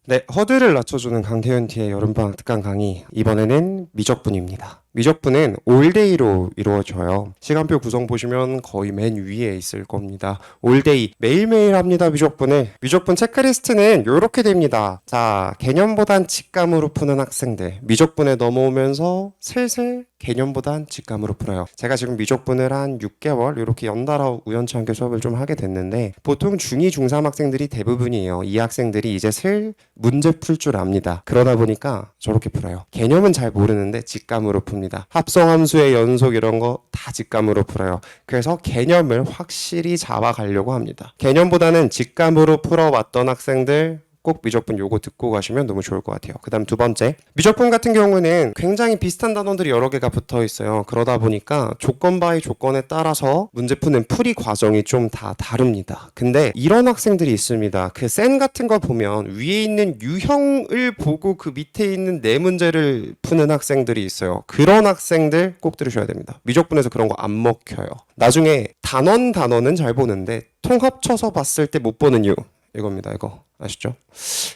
네, 허들을 낮춰주는 강태현 T의 여름방학 특강 강의. 이번에는 미적분입니다. 미적분은 올데이로 이루어져요. 시간표 구성 보시면 거의 맨 위에 있을 겁니다. 올데이, 매일매일 합니다, 미적분을. 미적분 체크리스트는 이렇게 됩니다. 자, 개념보단 직감으로 푸는 학생들. 미적분에 넘어오면서 슬슬 개념보단 직감으로 풀어요. 제가 지금 미적분을 한 6개월 이렇게 연달아 우연치 않게 수업을 좀 하게 됐는데 보통 중2, 중3 학생들이 대부분이에요. 이 학생들이 이제 슬 문제 풀 줄 압니다. 그러다 보니까 저렇게 풀어요. 개념은 잘 모르는데 직감으로 풉니다. 합성함수의 연속 이런 거 다 직감으로 풀어요. 그래서 개념을 확실히 잡아가려고 합니다. 개념보다는 직감으로 풀어왔던 학생들 꼭 미적분 요거 듣고 가시면 너무 좋을 것 같아요. 그 다음 두 번째, 미적분 같은 경우는 굉장히 비슷한 단원들이 여러 개가 붙어 있어요. 그러다 보니까 조건 바이 조건에 따라서 문제 푸는 풀이 과정이 좀 다 다릅니다. 근데 이런 학생들이 있습니다. 그 센 같은 거 보면 위에 있는 유형을 보고 그 밑에 있는 네 문제를 푸는 학생들이 있어요. 그런 학생들 꼭 들으셔야 됩니다. 미적분에서 그런 거 안 먹혀요. 나중에 단원은 잘 보는데 통합쳐서 봤을 때 못 보는 이유 이겁니다. 이거 아시죠?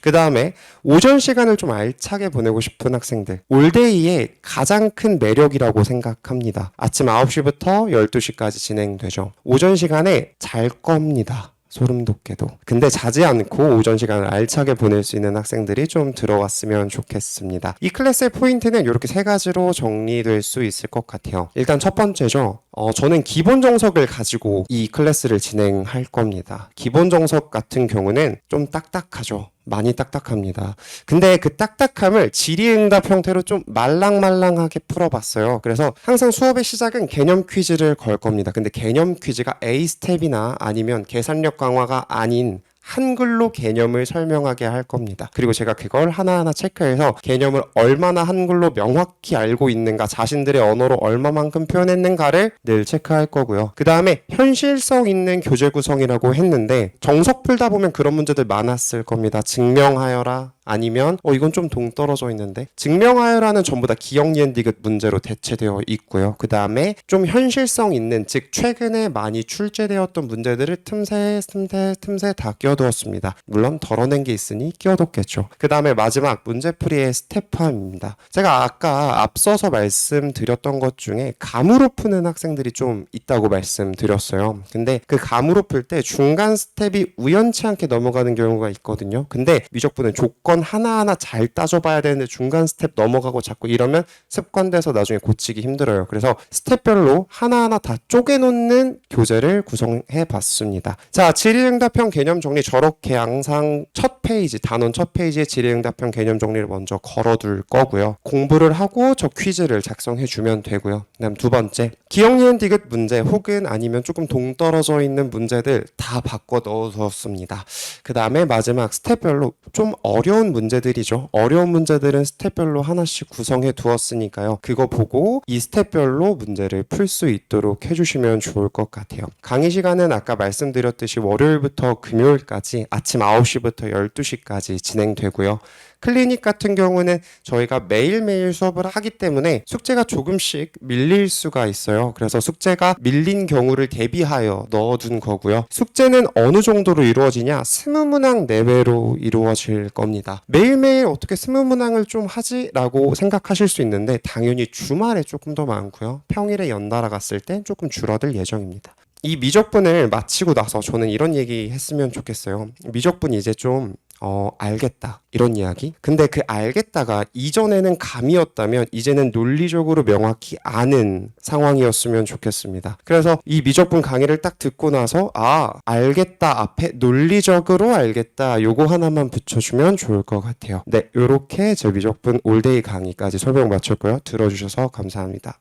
그 다음에 오전 시간을 좀 알차게 보내고 싶은 학생들, 올데이의 가장 큰 매력이라고 생각합니다. 아침 9시부터 12시까지 진행되죠. 오전 시간에 잘 겁니다. 소름 돋게도. 근데 자지 않고 오전 시간을 알차게 보낼 수 있는 학생들이 좀 들어왔으면 좋겠습니다. 이 클래스의 포인트는 이렇게 세 가지로 정리될 수 있을 것 같아요. 일단 첫 번째죠. 저는 기본 정석을 가지고 이 클래스를 진행할 겁니다. 기본 정석 같은 경우는 좀 딱딱하죠. 많이 딱딱합니다. 근데 그 딱딱함을 질의응답 형태로 좀 말랑말랑하게 풀어봤어요. 그래서 항상 수업의 시작은 개념 퀴즈를 걸 겁니다. 근데 개념 퀴즈가 A스텝이나 아니면 계산력 강화가 아닌 한글로 개념을 설명하게 할 겁니다. 그리고 제가 그걸 하나하나 체크해서 개념을 얼마나 한글로 명확히 알고 있는가, 자신들의 언어로 얼마만큼 표현했는가를 늘 체크할 거고요. 그 다음에 현실성 있는 교재 구성이라고 했는데 정석 풀다 보면 그런 문제들 많았을 겁니다. 증명하여라. 아니면 이건 좀 동떨어져 있는데 증명하여라는 전부 다 기억 니은 디귿 문제로 대체되어 있고요. 그 다음에 좀 현실성 있는, 즉 최근에 많이 출제되었던 문제들을 틈새 다 끼워두었습니다. 물론 덜어낸 게 있으니 끼워뒀겠죠. 그 다음에 마지막 문제풀이의 스텝1입니다. 제가 아까 앞서서 말씀드렸던 것 중에 감으로 푸는 학생들이 좀 있다고 말씀드렸어요. 근데 그 감으로 풀 때 중간 스텝이 우연치 않게 넘어가는 경우가 있거든요. 근데 미적분은 조건 하나하나 잘 따져봐야 되는데 중간 스텝 넘어가고 자꾸 이러면 습관돼서 나중에 고치기 힘들어요. 그래서 스텝별로 하나하나 다 쪼개놓는 교재를 구성해 봤습니다. 자, 질의응답형 개념 정리, 저렇게 항상 첫 페이지, 단원 첫 페이지에 질의응답형 개념 정리를 먼저 걸어둘 거고요. 공부를 하고 저 퀴즈를 작성해 주면 되고요. 그다음 두 번째, 기억 니은 디귿 문제 혹은 아니면 조금 동떨어져 있는 문제들 다 바꿔 넣어뒀습니다. 그 다음에 마지막 스텝별로 좀 어려운 문제들이죠. 어려운 문제들은 스텝별로 하나씩 구성해 두었으니까요. 그거 보고 이 스텝별로 문제를 풀 수 있도록 해주시면 좋을 것 같아요. 강의 시간은 아까 말씀드렸듯이 월요일부터 금요일까지 아침 9시부터 12시까지 진행되고요. 클리닉 같은 경우는 저희가 매일매일 수업을 하기 때문에 숙제가 조금씩 밀릴 수가 있어요. 그래서 숙제가 밀린 경우를 대비하여 넣어둔 거고요. 숙제는 어느 정도로 이루어지냐? 20문항 내외로 이루어질 겁니다. 매일매일 어떻게 20문항을 좀 하지? 라고 생각하실 수 있는데 당연히 주말에 조금 더 많고요. 평일에 연달아 갔을 땐 조금 줄어들 예정입니다. 이 미적분을 마치고 나서 저는 이런 얘기 했으면 좋겠어요. 미적분 이제 좀 알겠다 이런 이야기. 근데 그 알겠다가 이전에는 감이었다면 이제는 논리적으로 명확히 아는 상황이었으면 좋겠습니다. 그래서 이 미적분 강의를 딱 듣고 나서 알겠다 앞에 논리적으로 알겠다 요거 하나만 붙여주면 좋을 것 같아요. 네, 요렇게 제 미적분 올데이 강의까지 설명 마쳤고요. 들어주셔서 감사합니다.